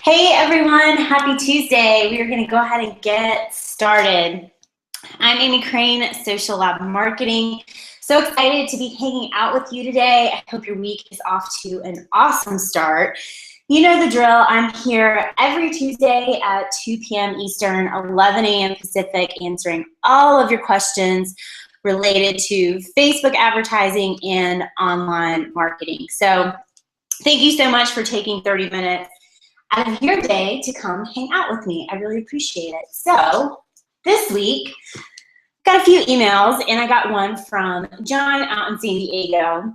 Hey everyone, happy Tuesday. We are going to go ahead and get started. I'm Amy Crane, Social Lab Marketing. So excited to be hanging out with you today. I hope your week is off to an awesome start. You know the drill. I'm here every Tuesday at 2 p.m. Eastern, 11 a.m. Pacific, answering all of your questions related to Facebook advertising and online marketing. So thank you so much for taking 30 minutes out of your day to come hang out with me. I really appreciate it. So this week, got a few emails, and I got one from John out in San Diego,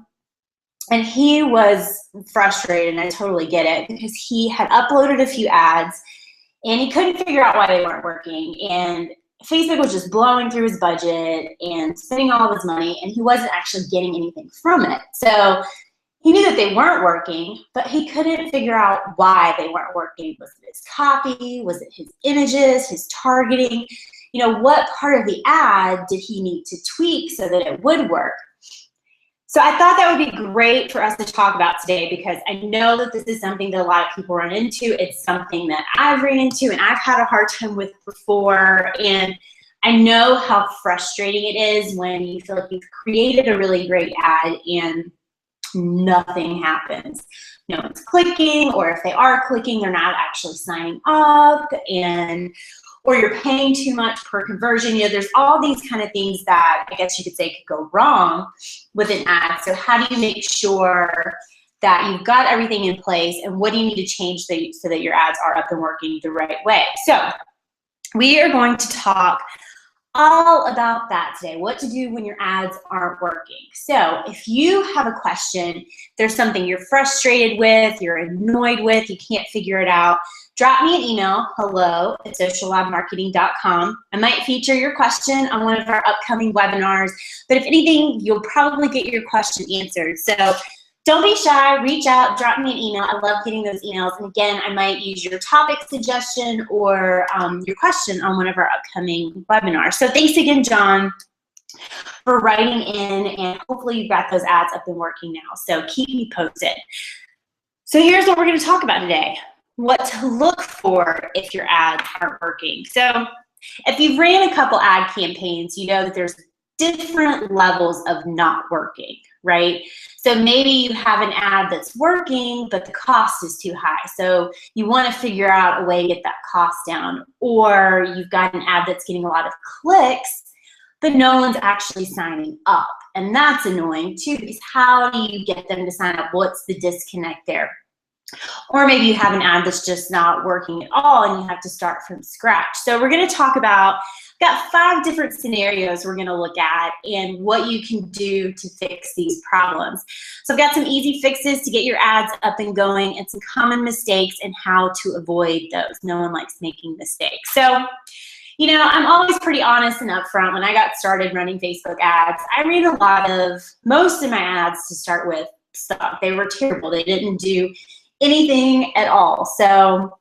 and he was frustrated, and I totally get it, because he had uploaded a few ads, and he couldn't figure out why they weren't working, and Facebook was just blowing through his budget and spending all of his money, and he wasn't actually getting anything from it. So he knew that they weren't working, but he couldn't figure out why they weren't working. Was it his copy? Was it his images, his targeting? You know, what part of the ad did he need to tweak so that it would work? So I thought that would be great for us to talk about today, because I know that this is something that a lot of people run into. It's something that I've ran into and I've had a hard time with before. And I know how frustrating it is when you feel like you've created a really great ad and nothing happens. No one's clicking, or if they are clicking, they're not actually signing up, or you're paying too much per conversion. You know, there's all these kind of things that I guess you could say could go wrong with an ad. So how do you make sure that you've got everything in place, and what do you need to change so that your ads are up and working the right way? So we are going to talk all about that today, what to do when your ads aren't working. So if you have a question, there's something you're frustrated with, you're annoyed with, you can't figure it out, drop me an email, hello@sociallabmarketing.com. I might feature your question on one of our upcoming webinars, but if anything, you'll probably get your question answered. So don't be shy, reach out, drop me an email. I love getting those emails. And again, I might use your topic suggestion or your question on one of our upcoming webinars. So thanks again, John, for writing in, and hopefully you've got those ads up and working now. So keep me posted. So here's what we're going to talk about today: what to look for if your ads aren't working. So if you've ran a couple ad campaigns, you know that there's different levels of not working, right? So maybe you have an ad that's working, but the cost is too high. So you want to figure out a way to get that cost down. Or you've got an ad that's getting a lot of clicks, but no one's actually signing up. And that's annoying too, because how do you get them to sign up? What's the disconnect there? Or maybe you have an ad that's just not working at all and you have to start from scratch. So we're going to talk about, got 5 different scenarios we're going to look at and what you can do to fix these problems. So I've got some easy fixes to get your ads up and going, and some common mistakes and how to avoid those. No one likes making mistakes. So, you know, I'm always pretty honest and upfront. When I got started running Facebook ads, I ran most of my ads to start with sucked. They were terrible. They didn't do anything at all. So,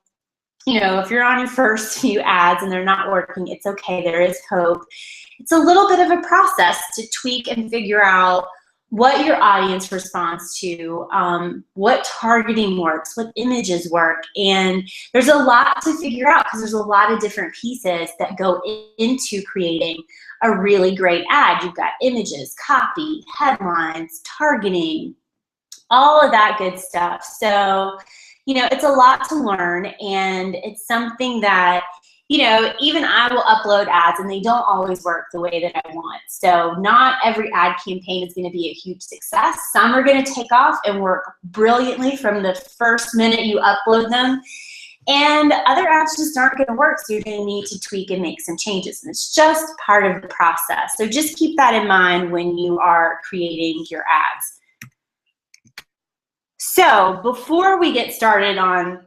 you know, if you're on your first few ads and they're not working, it's okay. There is hope. It's a little bit of a process to tweak and figure out what your audience responds to, what targeting works, what images work. And there's a lot to figure out, because there's a lot of different pieces that go into creating a really great ad. You've got images, copy, headlines, targeting, all of that good stuff. So, you know, it's a lot to learn, and it's something that, you know, even I will upload ads and they don't always work the way that I want. So not every ad campaign is going to be a huge success. Some are going to take off and work brilliantly from the first minute you upload them, and other ads just aren't going to work. So you're going to need to tweak and make some changes, and it's just part of the process. So just keep that in mind when you are creating your ads. So before we get started on,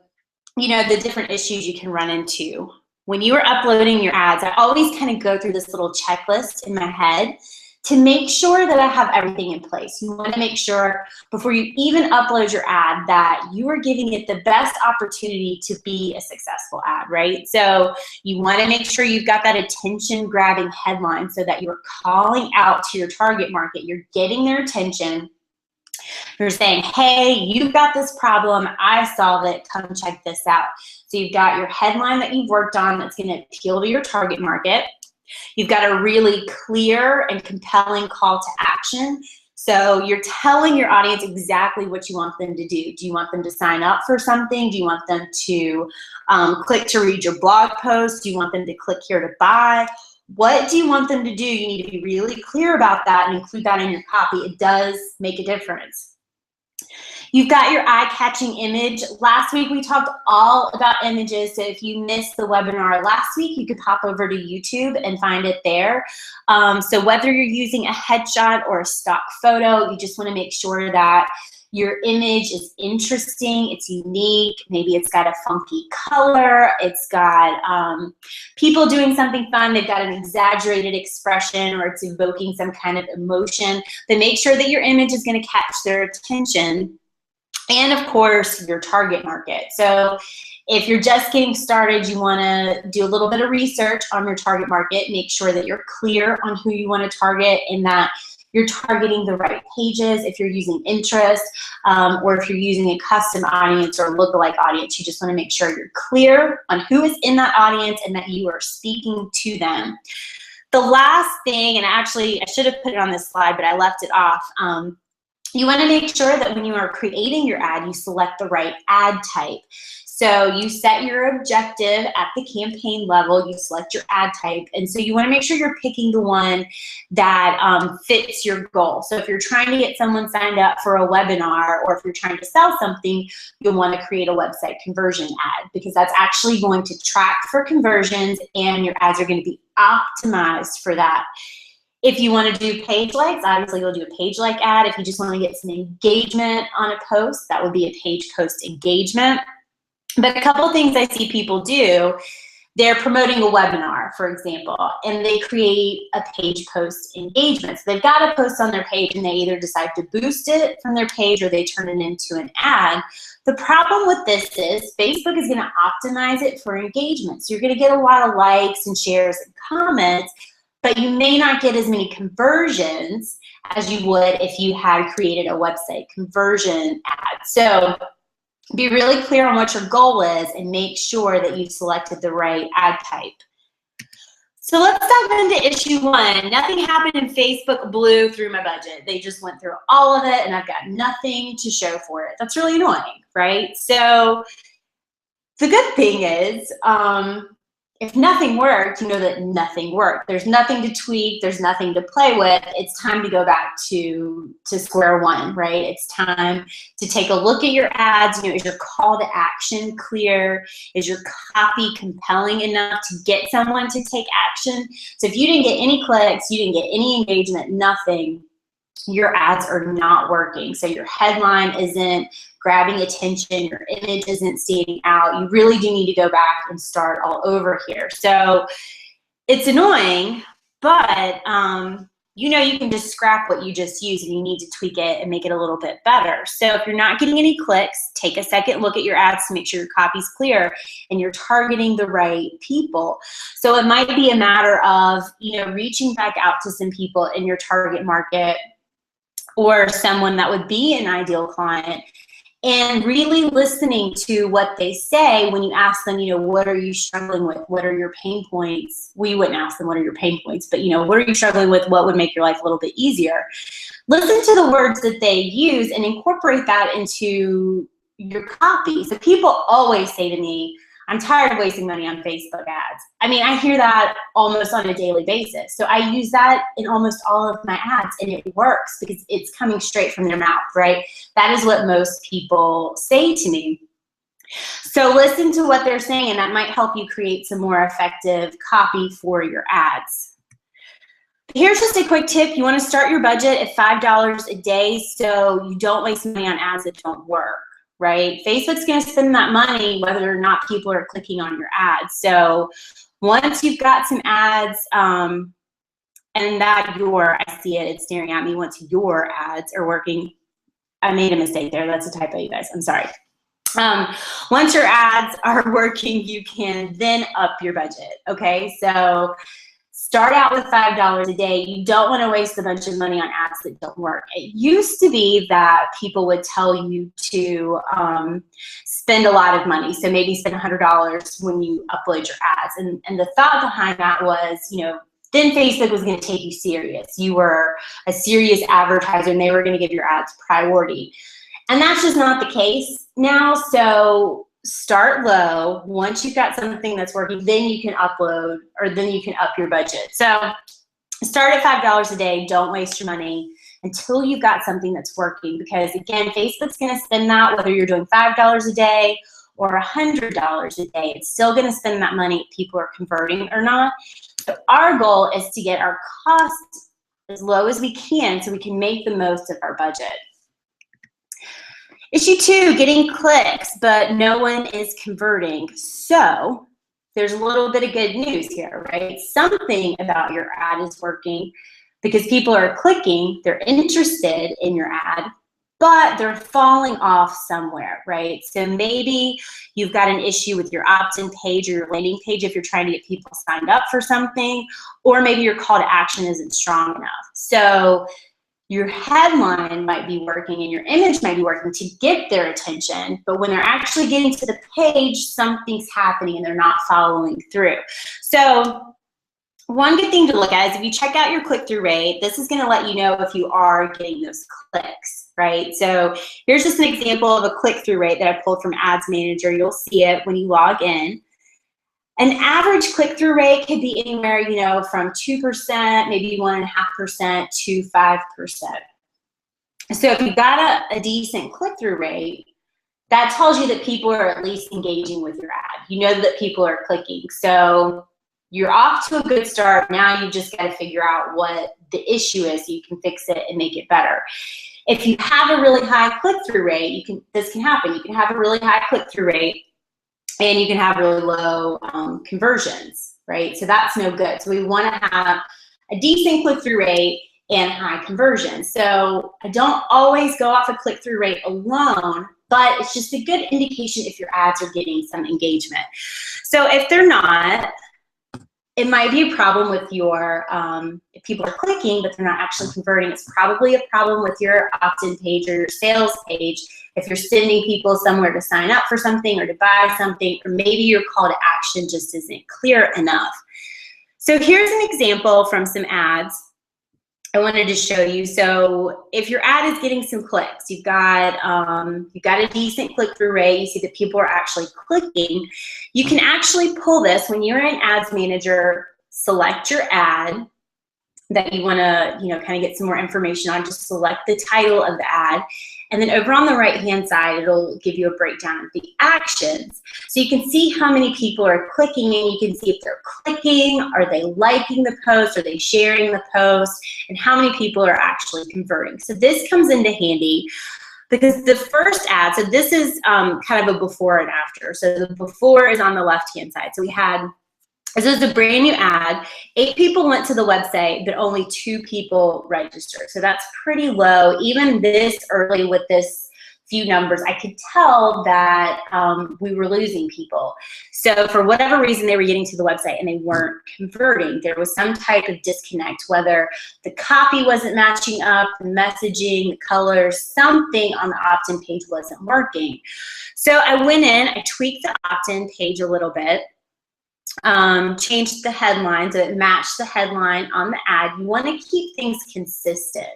you know, the different issues you can run into when you are uploading your ads, I always kind of go through this little checklist in my head to make sure that I have everything in place. You want to make sure before you even upload your ad that you are giving it the best opportunity to be a successful ad, right? So you want to make sure you've got that attention-grabbing headline so that you're calling out to your target market. You're getting their attention. You're saying, hey, you've got this problem, I solved it, come check this out. So you've got your headline that you've worked on that's going to appeal to your target market. You've got a really clear and compelling call to action. So you're telling your audience exactly what you want them to do. Do you want them to sign up for something? Do you want them to click to read your blog post? Do you want them to click here to buy? What do you want them to do? You need to be really clear about that and include that in your copy. It does make a difference. You've got your eye-catching image. Last week we talked all about images, so if you missed the webinar last week, you could pop over to YouTube and find it there. So whether you're using a headshot or a stock photo, you just want to make sure that your image is interesting, it's unique, maybe it's got a funky color, it's got people doing something fun, they've got an exaggerated expression, or it's evoking some kind of emotion. But make sure that your image is going to catch their attention. And of course, your target market. So if you're just getting started, you want to do a little bit of research on your target market, make sure that you're clear on who you want to target and that you're targeting the right pages. If you're using interest or if you're using a custom audience or lookalike audience, you just want to make sure you're clear on who is in that audience and that you are speaking to them. The last thing, and actually I should have put it on this slide, but I left it off. You want to make sure that when you are creating your ad, you select the right ad type. So you set your objective at the campaign level, you select your ad type, and so you want to make sure you're picking the one that fits your goal. So if you're trying to get someone signed up for a webinar, or if you're trying to sell something, you'll want to create a website conversion ad, because that's actually going to track for conversions and your ads are going to be optimized for that. If you want to do page likes, obviously you'll do a page like ad. If you just want to get some engagement on a post, that would be a page post engagement. But a couple of things I see people do, they're promoting a webinar, for example, and they create a page post engagement. So they've got a post on their page and they either decide to boost it from their page or they turn it into an ad. The problem with this is Facebook is going to optimize it for engagement. So you're going to get a lot of likes and shares and comments, but you may not get as many conversions as you would if you had created a website conversion ad. So be really clear on what your goal is and make sure that you've selected the right ad type. So let's dive into issue 1. Nothing happened and Facebook blew through my budget. They just went through all of it and I've got nothing to show for it. That's really annoying, right? So the good thing is, if nothing worked, you know that nothing worked. There's nothing to tweak. There's nothing to play with. It's time to go back to square one, right? It's time to take a look at your ads. You know, is your call to action clear? Is your copy compelling enough to get someone to take action? So if you didn't get any clicks, you didn't get any engagement, nothing, your ads are not working. So your headline isn't grabbing attention, your image isn't standing out. You really do need to go back and start all over here. So it's annoying, but you know you can just scrap what you just used and you need to tweak it and make it a little bit better. So if you're not getting any clicks, take a second look at your ads to make sure your copy's clear and you're targeting the right people. So it might be a matter of, you know, reaching back out to some people in your target market or someone that would be an ideal client and really listening to what they say when you ask them, you know, what are you struggling with? What are your pain points? Well, you wouldn't ask them what are your pain points, but, you know, what are you struggling with? What would make your life a little bit easier? Listen to the words that they use and incorporate that into your copy. So people always say to me, I'm tired of wasting money on Facebook ads. I mean, I hear that almost on a daily basis. So I use that in almost all of my ads and it works because it's coming straight from their mouth, right? That is what most people say to me. So listen to what they're saying and that might help you create some more effective copy for your ads. Here's just a quick tip. You want to start your budget at $5 a day so you don't waste money on ads that don't work. Right? Facebook's going to spend that money whether or not people are clicking on your ads. So once you've got some ads and that I see it, it's staring at me, once your ads are working, I made a mistake there. That's a typo, you guys. I'm sorry. Once your ads are working, you can then up your budget. Okay, so Start out with $5 a day. You don't want to waste a bunch of money on ads that don't work. It used to be that people would tell you to spend a lot of money. So maybe spend $100 when you upload your ads. And the thought behind that was, you know, then Facebook was going to take you serious. You were a serious advertiser and they were going to give your ads priority. And that's just not the case now. So start low. Once you've got something that's working, then you can upload, or then you can up your budget. So start at $5 a day. Don't waste your money until you've got something that's working, because again, Facebook's going to spend that whether you're doing $5 a day or $100 a day. It's still going to spend that money if people are converting or not. So our goal is to get our costs as low as we can so we can make the most of our budget. Issue 2, getting clicks, but no one is converting. So there's a little bit of good news here, right? Something about your ad is working because people are clicking, they're interested in your ad, but they're falling off somewhere, right? So maybe you've got an issue with your opt-in page or your landing page if you're trying to get people signed up for something, or maybe your call to action isn't strong enough. So your headline might be working and your image might be working to get their attention, but when they're actually getting to the page, something's happening and they're not following through. So one good thing to look at is if you check out your click-through rate, this is going to let you know if you are getting those clicks, right? So here's just an example of a click-through rate that I pulled from Ads Manager. You'll see it when you log in. An average click-through rate could be anywhere, you know, from 2%, maybe 1.5% to 5%. So if you've got a decent click-through rate, that tells you that people are at least engaging with your ad. You know that people are clicking. So you're off to a good start. Now you just got to figure out what the issue is so you can fix it and make it better. If you have a really high click-through rate, this can happen. You can have a really high click-through rate and you can have really low conversions, right? So that's no good. So we want to have a decent click-through rate and high conversion. So I don't always go off a click-through rate alone, but it's just a good indication if your ads are getting some engagement. So if they're not, it might be a problem with your, if people are clicking but they're not actually converting, it's probably a problem with your opt-in page or your sales page. If you're sending people somewhere to sign up for something or to buy something, or maybe your call to action just isn't clear enough. So here's an example from some ads I wanted to show you. So if your ad is getting some clicks, you've got a decent click-through rate, you see that people are actually clicking, you can actually pull this when you're in Ads Manager, select your ad that you want to, you know, kind of get some more information on. Just select the title of the ad, and then over on the right-hand side, it'll give you a breakdown of the actions. So you can see how many people are clicking, and you can see if they're clicking, are they liking the post, are they sharing the post, and how many people are actually converting. So this comes into handy because the first ad, so this is kind of a before and after. So the before is on the left-hand side. So we had, this is a brand new ad. 8 people went to the website, but only 2 people registered. So that's pretty low. Even this early with this few numbers, I could tell that we were losing people. So for whatever reason, they were getting to the website and they weren't converting. There was some type of disconnect, whether the copy wasn't matching up, the messaging, the colors, something on the opt-in page wasn't working. So I went in, I tweaked the opt-in page a little bit, changed the headline so it matched the headline on the ad. You want to keep things consistent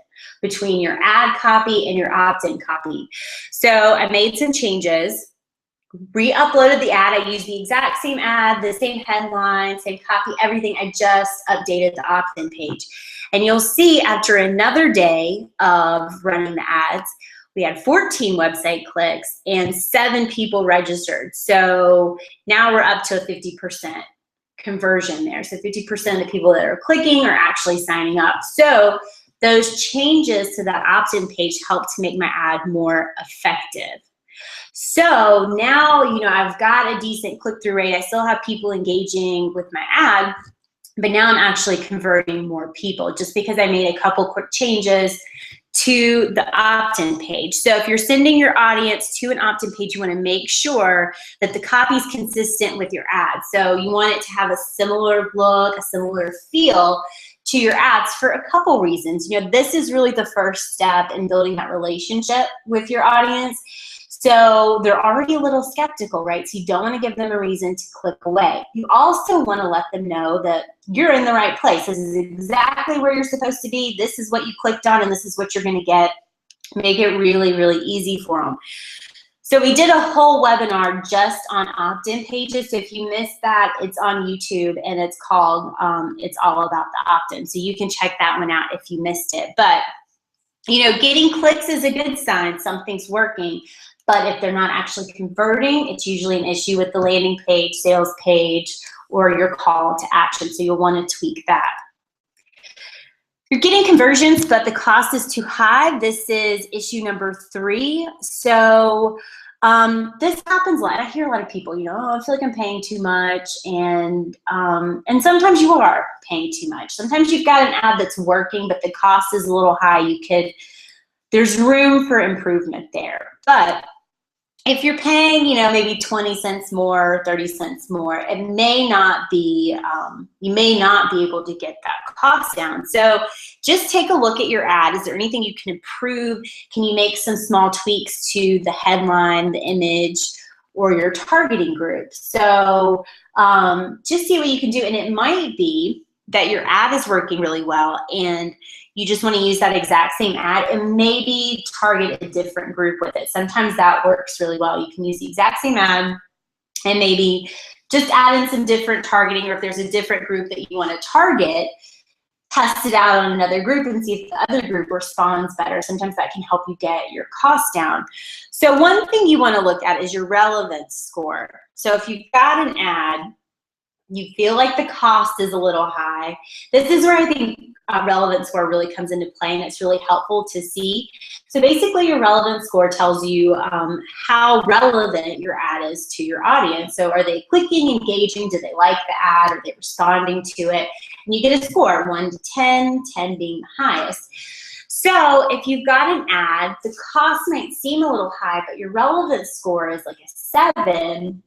between your ad copy and your opt-in copy. So I made some changes, re-uploaded the ad. I used the exact same ad, the same headline, same copy, everything. I just updated the opt-in page. And you'll see after another day of running the ads, we had 14 website clicks and 7 people registered. So now we're up to a 50% conversion there. So 50% of the people that are clicking are actually signing up. So those changes to that opt-in page help to make my ad more effective. So now, you know, I've got a decent click-through rate. I still have people engaging with my ad, but now I'm actually converting more people just because I made a couple quick changes to the opt-in page. So if you're sending your audience to an opt-in page, you want to make sure that the copy is consistent with your ad. So you want it to have a similar look, a similar feel to your ads for a couple reasons. You know, this is really the first step in building that relationship with your audience. So they're already a little skeptical, right? So you don't want to give them a reason to click away. You also want to let them know that you're in the right place. This is exactly where you're supposed to be. This is what you clicked on, and this is what you're going to get. Make it really, really easy for them. So we did a whole webinar just on opt-in pages. So if you missed that, it's on YouTube, and it's called It's All About the Opt-in. So you can check that one out if you missed it. But, you know, getting clicks is a good sign. Something's working. But if they're not actually converting, it's usually an issue with the landing page, sales page, or your call to action. So you'll want to tweak that. You're getting conversions, but the cost is too high. This is issue number 3. So this happens a lot. I hear a lot of people, you know, oh, I feel like I'm paying too much, and sometimes you are paying too much. Sometimes you've got an ad that's working, but the cost is a little high. There's room for improvement there. But if you're paying, you know, maybe 20 cents more, 30 cents more, it may not be, you may not be able to get that cost down. So just take a look at your ad. Is there anything you can improve? Can you make some small tweaks to the headline, the image, or your targeting group? So just see what you can do. And it might be that your ad is working really well, and you just want to use that exact same ad and maybe target a different group with it. Sometimes that works really well. You can use the exact same ad and maybe just add in some different targeting, or if there's a different group that you want to target, test it out on another group and see if the other group responds better. Sometimes that can help you get your costs down. So one thing you want to look at is your relevance score. So if you've got an ad, you feel like the cost is a little high, this is where I think relevance score really comes into play, and it's really helpful to see. So basically your relevance score tells you how relevant your ad is to your audience. So are they clicking, engaging, do they like the ad, are they responding to it? And you get a score, 1 to 10, 10 being the highest. So if you've got an ad, the cost might seem a little high, but your relevance score is like a 7,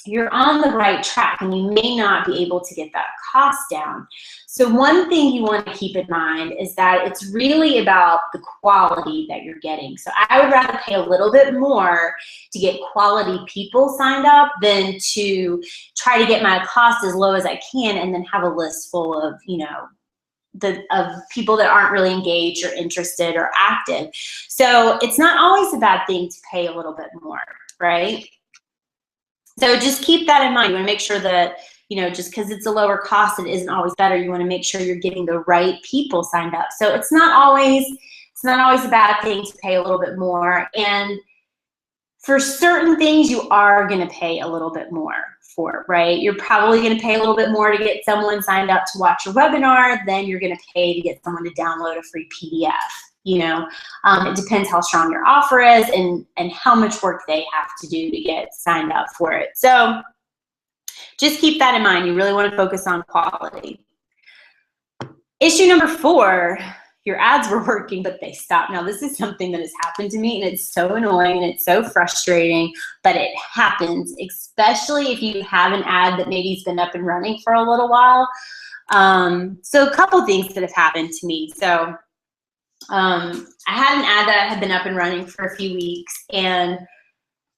you're on the right track, and you may not be able to get that cost down. So one thing you want to keep in mind is that it's really about the quality that you're getting. So I would rather pay a little bit more to get quality people signed up than to try to get my cost as low as I can and then have a list full of, you know, of people that aren't really engaged or interested or active. So it's not always a bad thing to pay a little bit more, right? So just keep that in mind. You want to make sure that, you know, just because it's a lower cost, it isn't always better. You want to make sure you're getting the right people signed up. So it's not always a bad thing to pay a little bit more. And for certain things, you are going to pay a little bit more for, right? You're probably going to pay a little bit more to get someone signed up to watch a webinar than you're going to pay to get someone to download a free PDF. You know, it depends how strong your offer is and how much work they have to do to get signed up for it. So just keep that in mind. You really want to focus on quality. Issue number 4, your ads were working, but they stopped. Now, this is something that has happened to me, and it's so annoying and it's so frustrating, but it happens, especially if you have an ad that maybe has been up and running for a little while. So a couple things that have happened to me. So I had an ad that had been up and running for a few weeks, and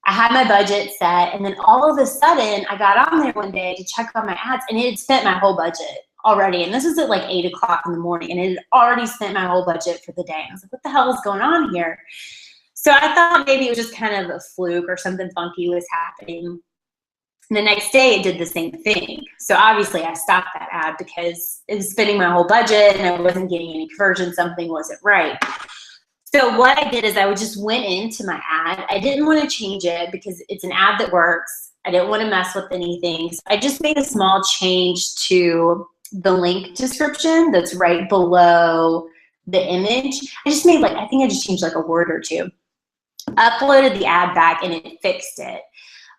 I had my budget set, and then all of a sudden I got on there one day to check on my ads, and it had spent my whole budget already. And this was at like 8 o'clock in the morning, and it had already spent my whole budget for the day. And I was like, what the hell is going on here? So I thought maybe it was just kind of a fluke or something funky was happening. And the next day it did the same thing. So obviously I stopped that ad because it was spending my whole budget and I wasn't getting any conversion. Something wasn't right. So what I did is I just went into my ad. I didn't want to change it because it's an ad that works. I didn't want to mess with anything. So I just made a small change to the link description that's right below the image. I just made I think I just changed like a word or two. Uploaded the ad back and it fixed it.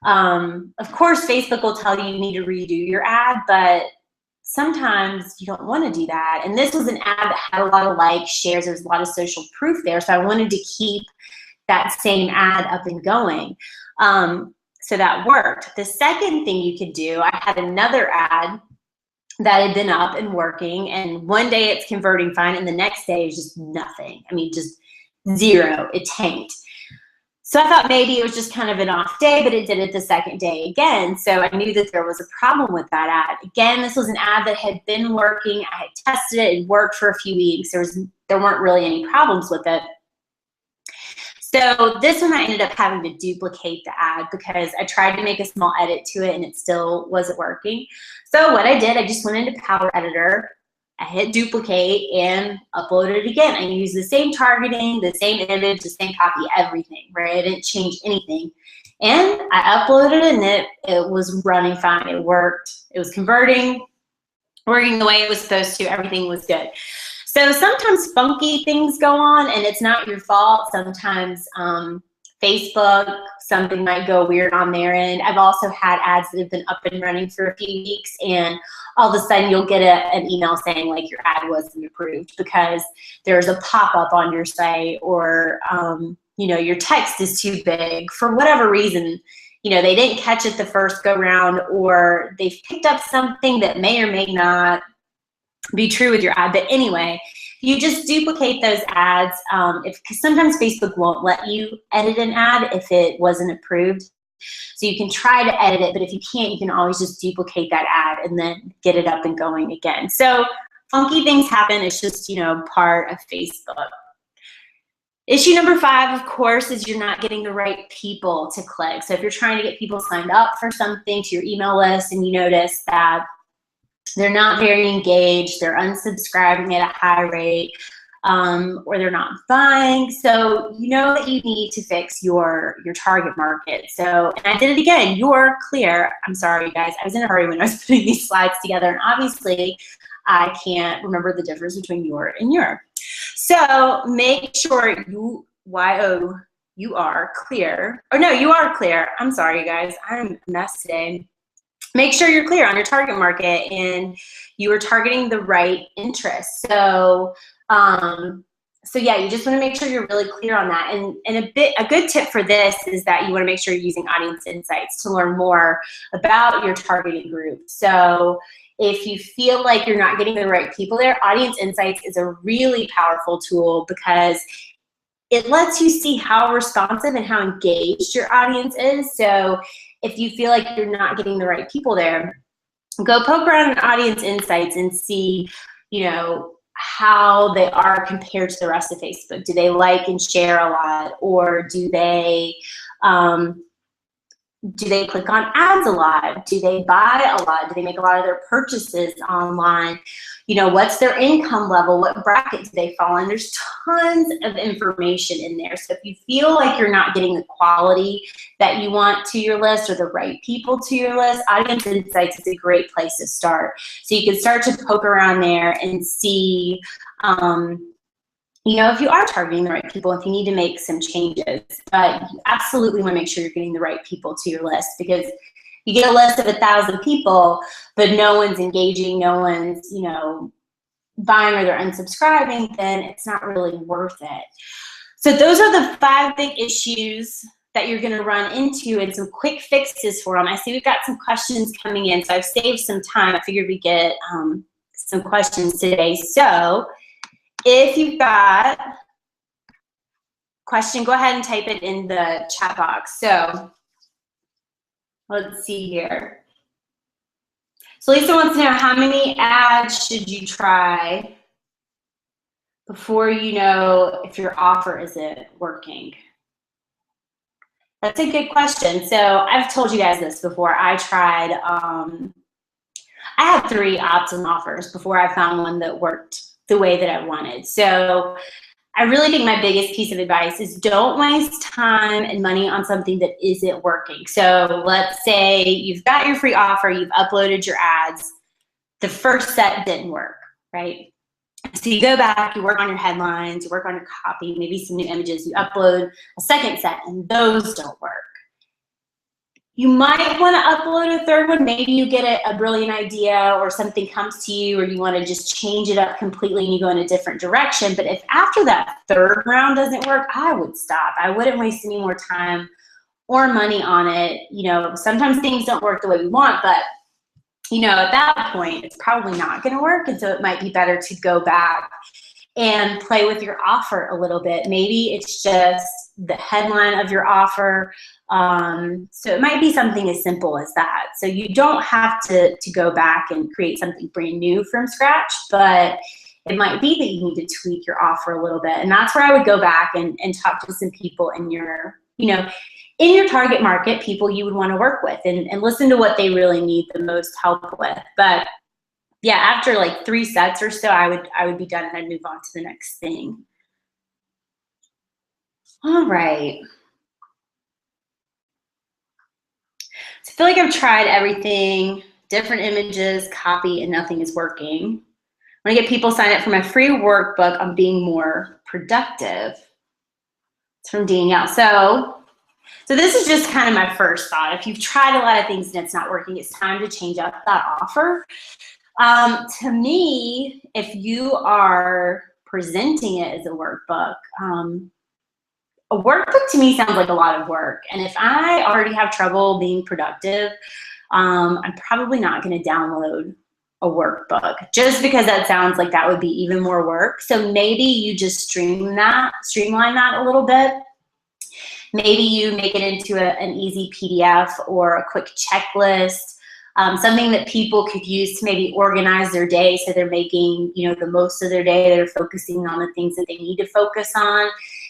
Of course, Facebook will tell you you need to redo your ad, but sometimes you don't want to do that. And this was an ad that had a lot of likes, shares, there's a lot of social proof there. So I wanted to keep that same ad up and going. So that worked. The second thing you could do, I had another ad that had been up and working, and one day it's converting fine, and the next day is just nothing. I mean, just zero, it tanked. So I thought maybe it was just kind of an off day, but it did it the second day again. So I knew that there was a problem with that ad. Again, this was an ad that had been working. I had tested it, it worked for a few weeks. There weren't really any problems with it. So this one I ended up having to duplicate the ad because I tried to make a small edit to it and it still wasn't working. So what I did, I just went into Power Editor, I hit duplicate and uploaded it again. I used the same targeting, the same image, the same copy, everything, right? I didn't change anything. And I uploaded it and it was running fine. It worked. It was converting, working the way it was supposed to. Everything was good. So sometimes funky things go on and it's not your fault. Sometimes Facebook, something might go weird on their end. I've also had ads that have been up and running for a few weeks and all of a sudden you'll get an email saying like your ad wasn't approved because there's a pop-up on your site or you know, your text is too big for whatever reason. You know, they didn't catch it the first go round or they've picked up something that may or may not be true with your ad. But anyway, you just duplicate those ads because sometimes Facebook won't let you edit an ad if it wasn't approved. So you can try to edit it, but if you can't, you can always just duplicate that ad and then get it up and going again. So funky things happen. It's just, you know, part of Facebook. Issue number 5, of course, is you're not getting the right people to click. So if you're trying to get people signed up for something to your email list and you notice that they're not very engaged, they're unsubscribing at a high rate, or they're not buying. So you know that you need to fix your target market. So, and I did it again, You're Clear. I'm sorry, you guys. I was in a hurry when I was putting these slides together, and obviously I can't remember the difference between your and your. So make sure you are clear. Or no, you are clear. I'm sorry, you guys. I'm a mess today. Make sure you're clear on your target market and you are targeting the right interests. So, so yeah, you just want to make sure you're really clear on that. And a good tip for this is that you want to make sure you're using Audience Insights to learn more about your targeting group. So if you feel like you're not getting the right people there, Audience Insights is a really powerful tool because it lets you see how responsive and how engaged your audience is. So if you feel like you're not getting the right people there, go poke around in Audience Insights and see, you know, how they are compared to the rest of Facebook. Do they like and share a lot, or do they click on ads a lot? Do they buy a lot? Do they make a lot of their purchases online? You know, what's their income level? What bracket do they fall in? There's tons of information in there. So if you feel like you're not getting the quality that you want to your list or the right people to your list, Audience Insights is a great place to start. So you can start to poke around there and see, you know, if you are targeting the right people, if you need to make some changes. But you absolutely want to make sure you're getting the right people to your list, because you get a list of 1,000 people, but no one's engaging, no one's, you know, buying or they're unsubscribing, then it's not really worth it. So those are the 5 big issues that you're going to run into and some quick fixes for them. I see we've got some questions coming in, so I've saved some time. I figured we'd get some questions today. So if you've got a question, go ahead and type it in the chat box. So let's see here. So Lisa wants to know, how many ads should you try before you know if your offer isn't working? That's a good question. So I've told you guys this before. I tried, I had 3 opt-in offers before I found one that worked the way that I wanted. So I really think my biggest piece of advice is don't waste time and money on something that isn't working. So let's say you've got your free offer, you've uploaded your ads, the first set didn't work, right? So you go back, you work on your headlines, you work on your copy, maybe some new images, you upload a second set and those don't work. You might want to upload a third one. Maybe you get a brilliant idea or something comes to you or you want to just change it up completely and you go in a different direction. But if after that third round doesn't work, I would stop. I wouldn't waste any more time or money on it. You know, sometimes things don't work the way we want, but you know, at that point, it's probably not going to work. And so it might be better to go back and play with your offer a little bit. Maybe it's just the headline of your offer. So it might be something as simple as that. So you don't have to go back and create something brand new from scratch, but it might be that you need to tweak your offer a little bit. And that's where I would go back and talk to some people in your, you know, in your target market, people you would want to work with and listen to what they really need the most help with. But yeah, after like 3 sets or so, I would be done and I'd move on to the next thing. All right. So I feel like I've tried everything, different images, copy, and nothing is working. I want to get people signed up for my free workbook on being more productive. It's from Danielle. So this is just kind of my first thought. If you've tried a lot of things and it's not working, it's time to change up that offer. To me, if you are presenting it as a workbook to me sounds like a lot of work. And if I already have trouble being productive, I'm probably not going to download a workbook just because that sounds like that would be even more work. So maybe you just streamline that a little bit. Maybe you make it into an easy PDF or a quick checklist. Something that people could use to maybe organize their day so they're making, you know, the most of their day. They're focusing on the things that they need to focus on.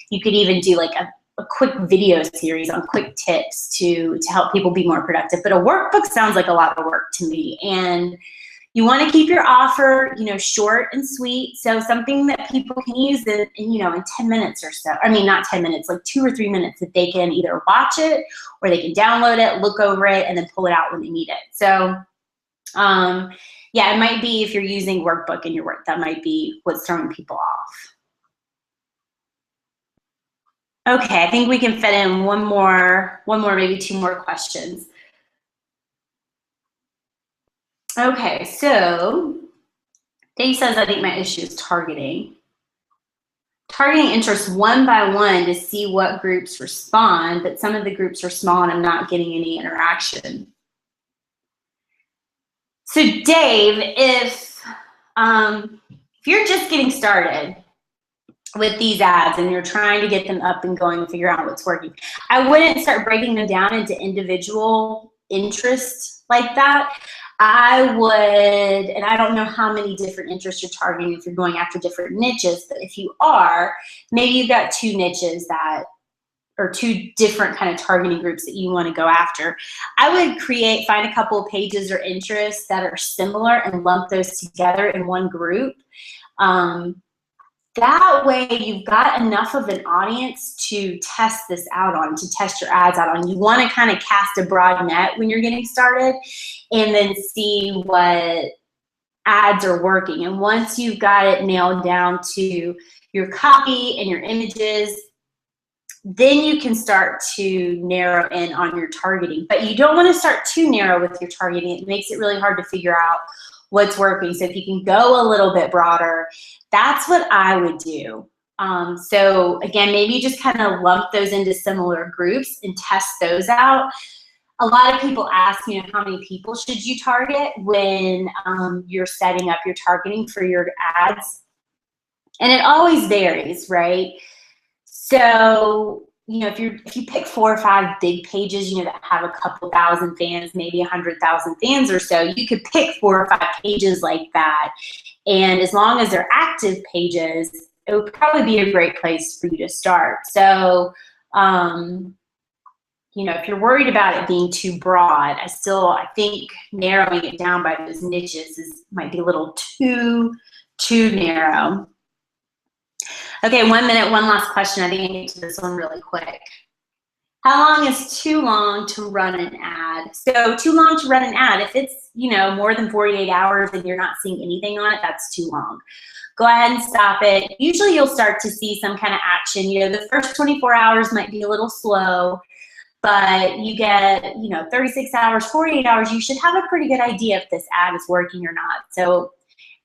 You could even do like a quick video series on quick tips to help people be more productive. But a workbook sounds like a lot of work to me. And you want to keep your offer, you know, short and sweet. So something that people can use in, you know, in 10 minutes or so. I mean, not 10 minutes, like 2 or 3 minutes that they can either watch it or they can download it, look over it, and then pull it out when they need it. So yeah, it might be if you're using workbook in your work, that might be what's throwing people off. Okay, I think we can fit in one more, maybe 2 more questions. Okay, so Dave says, I think my issue is targeting. Targeting interests one by one to see what groups respond, but some of the groups are small and I'm not getting any interaction. So Dave, if you're just getting started with these ads and you're trying to get them up and going and figure out what's working, I wouldn't start breaking them down into individual interests like that. I would, and I don't know how many different interests you're targeting if you're going after different niches, but if you are, maybe you've got 2 niches that, or 2 different kind of targeting groups that you want to go after. I would find a couple of pages or interests that are similar and lump those together in one group. That way you've got enough of an audience to test this out on, to test your ads out on. You want to kind of cast a broad net when you're getting started and then see what ads are working. And once you've got it nailed down to your copy and your images, then you can start to narrow in on your targeting. But you don't want to start too narrow with your targeting. It makes it really hard to figure out what's working. So if you can go a little bit broader, that's what I would do. So again, maybe you just kind of lump those into similar groups and test those out. A lot of people ask, you know, how many people should you target when you're setting up your targeting for your ads? And it always varies, right? So, you know, if you pick 4 or 5 big pages, you know, that have a couple thousand fans, maybe 100,000 fans or so, you could pick 4 or 5 pages like that. And as long as they're active pages, it would probably be a great place for you to start. So, you know, if you're worried about it being too broad, I think narrowing it down by those niches might be a little too narrow. Okay, 1 minute, one last question. I think I can get to this one really quick. How long is too long to run an ad? So too long to run an ad, if it's, you know, more than 48 hours and you're not seeing anything on it, that's too long. Go ahead and stop it. Usually you'll start to see some kind of action. You know, the first 24 hours might be a little slow, but you get, 36 hours, 48 hours, you should have a pretty good idea if this ad is working or not. So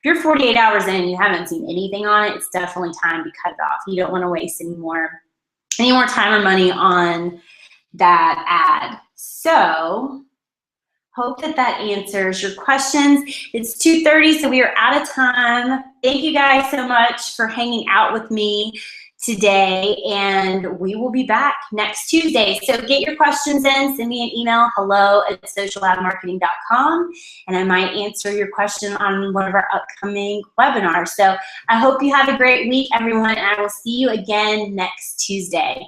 if you're 48 hours in and you haven't seen anything on it, it's definitely time to cut it off. You don't want to waste any more time or money on that ad. So hope that answers your questions. It's 2:30, so we are out of time. Thank you guys so much for hanging out with me today, and we will be back next Tuesday. So get your questions in, send me an email, hello@socialadmarketing.com, and I might answer your question on one of our upcoming webinars. So I hope you have a great week, everyone, and I will see you again next Tuesday.